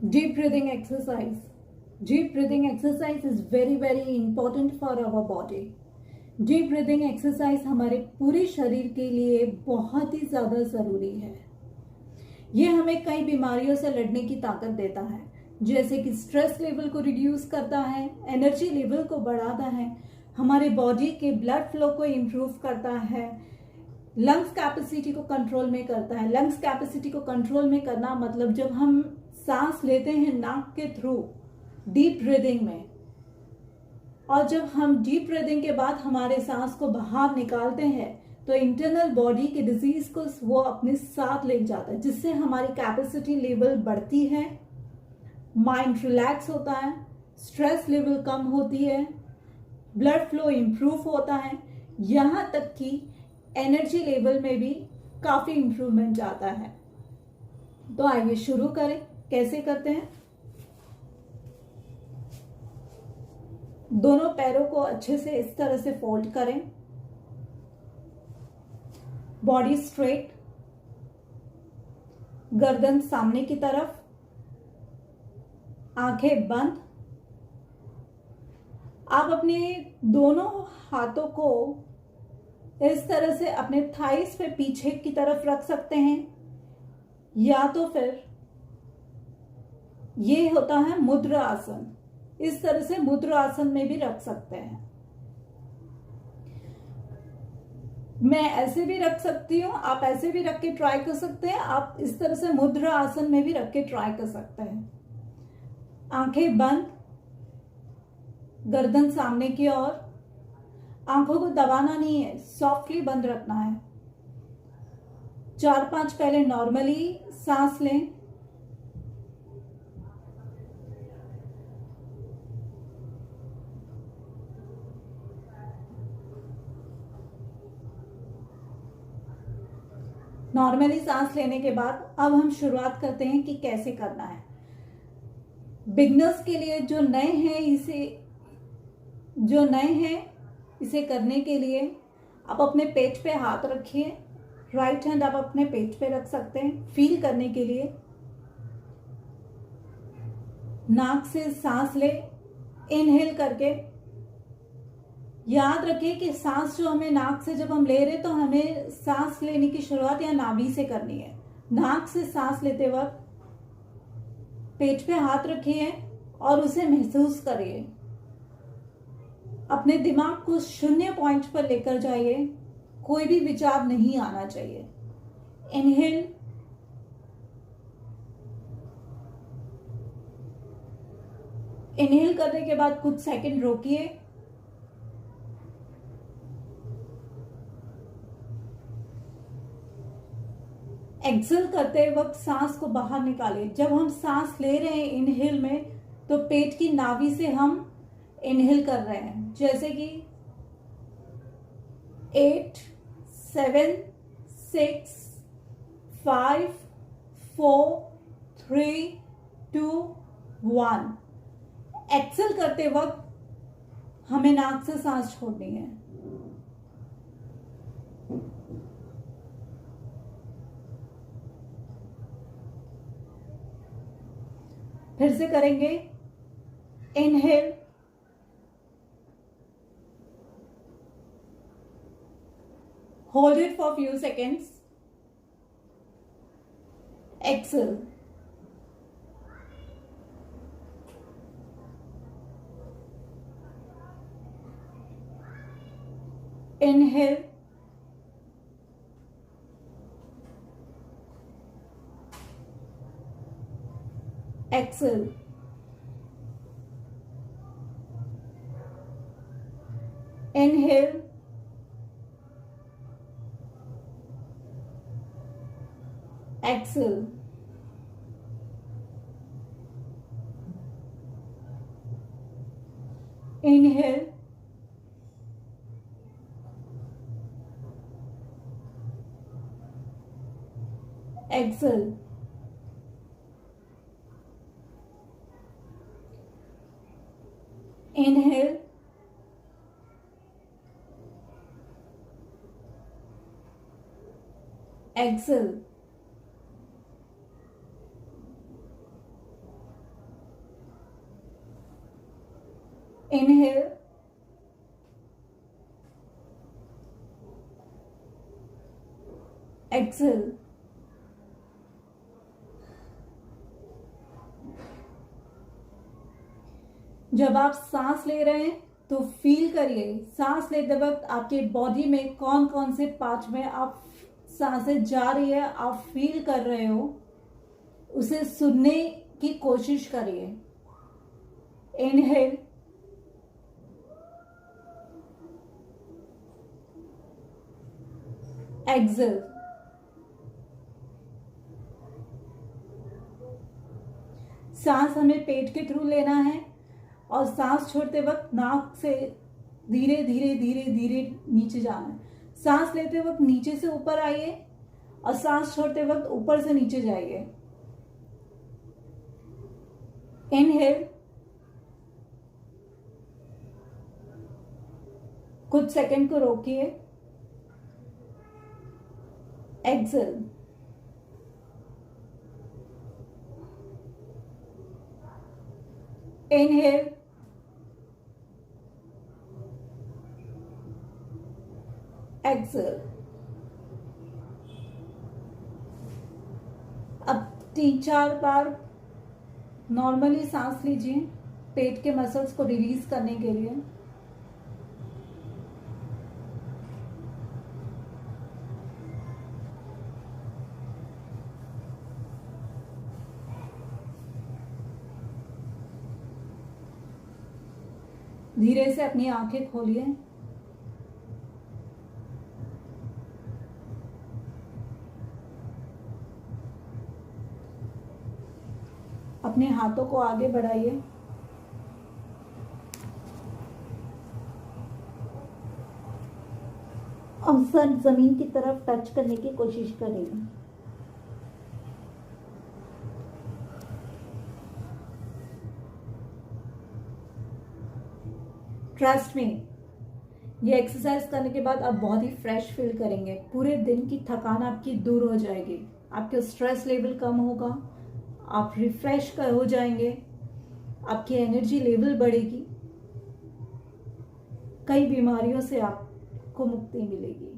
Deep breathing exercise. Deep breathing exercise is very important for our body. Deep breathing exercise हमारे पूरे शरीर के लिए बहुत ही ज़्यादा ज़रूरी है। ये हमें कई बीमारियों से लड़ने की ताकत देता है, जैसे कि स्ट्रेस लेवल को रिड्यूस करता है, एनर्जी लेवल को बढ़ाता है, हमारे बॉडी के ब्लड फ्लो को इम्प्रूव करता है, लंग्स कैपेसिटी को कंट्रोल में करता है। लंग्स कैपेसिटी को कंट्रोल में करना मतलब जब हम सांस लेते हैं नाक के थ्रू डीप ब्रीदिंग में, और जब हम डीप ब्रीदिंग के बाद हमारे सांस को बाहर निकालते हैं तो इंटरनल बॉडी के डिजीज को वो अपने साथ ले जाता है, जिससे हमारी कैपेसिटी लेवल बढ़ती है, माइंड रिलैक्स होता है, स्ट्रेस लेवल कम होती है, ब्लड फ्लो इम्प्रूव होता है, यहाँ तक कि एनर्जी लेवल में भी काफ़ी इम्प्रूवमेंट आता है। तो आइए शुरू करें। कैसे करते हैं? दोनों पैरों को अच्छे से इस तरह से फोल्ड करें, बॉडी स्ट्रेट, गर्दन सामने की तरफ, आंखें बंद। आप अपने दोनों हाथों को इस तरह से अपने थाइस पे पीछे की तरफ रख सकते हैं, या तो फिर ये होता है मुद्रा आसन, इस तरह से मुद्रा आसन में भी रख सकते हैं। मैं ऐसे भी रख सकती हूं, आप ऐसे भी रख के ट्राई कर सकते हैं, आप इस तरह से मुद्रा आसन में भी रख के ट्राई कर सकते हैं। आंखें बंद, गर्दन सामने की ओर, आंखों को दबाना नहीं है, सॉफ्टली बंद रखना है। 4-5 पहले नॉर्मली सांस लें, नॉर्मली सांस लेने के बाद अब हम शुरुआत करते हैं कि कैसे करना है। बिगनर्स के लिए जो नए हैं इसे करने के लिए आप अपने पेट पे हाथ रखिए। राइट हैंड आप अपने पेट पे रख सकते हैं फील करने के लिए। नाक से सांस ले, इनहेल करके। याद रखिए कि सांस जो हमें नाक से जब हम ले रहे तो हमें सांस लेने की शुरुआत या नाभि से करनी है। नाक से सांस लेते वक्त पेट पे हाथ रखिए और उसे महसूस करिए। अपने दिमाग को 0 पॉइंट पर लेकर जाइए, कोई भी विचार नहीं आना चाहिए। इनहेल, इनहेल करने के बाद कुछ सेकंड रोकिए, एक्सेल करते वक्त सांस को बाहर निकालें। जब हम सांस ले रहे हैं इनहेल में, तो पेट की नाभि से हम इनहेल कर रहे हैं, जैसे कि 8, 7, 6, 5, 4, 3, 2, 1। एक्सेल करते वक्त हमें नाक से सांस छोड़नी है। फिर से करेंगे। Inhale, hold it for few seconds, exhale. Inhale, exhale. Inhale, exhale. Inhale, exhale. Inhale, exhale, exhale. जब आप सांस ले रहे हैं तो फील करिए सांस लेते वक्त आपके बॉडी में कौन कौन से पार्ट में आप सांसें जा रही है, आप फील कर रहे हो, उसे सुनने की कोशिश करिए। Inhale, exhale. सांस हमें पेट के थ्रू लेना है और सांस छोड़ते वक्त नाक से धीरे धीरे धीरे धीरे नीचे जाना है। सांस लेते वक्त नीचे से ऊपर आइए और सांस छोड़ते वक्त ऊपर से नीचे जाइए। इनहेल, कुछ सेकंड को रोकिए। Exhale, inhale, exhale. अब 3-4 बार नॉर्मली सांस लीजिए पेट के मसल्स को रिलीज करने के लिए। धीरे से अपनी आंखें खोलिए। अपने हाथों को आगे बढ़ाइए। और सर जमीन की तरफ टच करने की कोशिश करिए। ट्रस्ट में ये एक्सरसाइज करने के बाद आप बहुत ही फ्रेश फील करेंगे। पूरे दिन की थकान आपकी दूर हो जाएगी, आपका स्ट्रेस लेवल कम होगा, आप रिफ्रेश हो जाएंगे, आपकी एनर्जी लेवल बढ़ेगी, कई बीमारियों से आपको मुक्ति मिलेगी।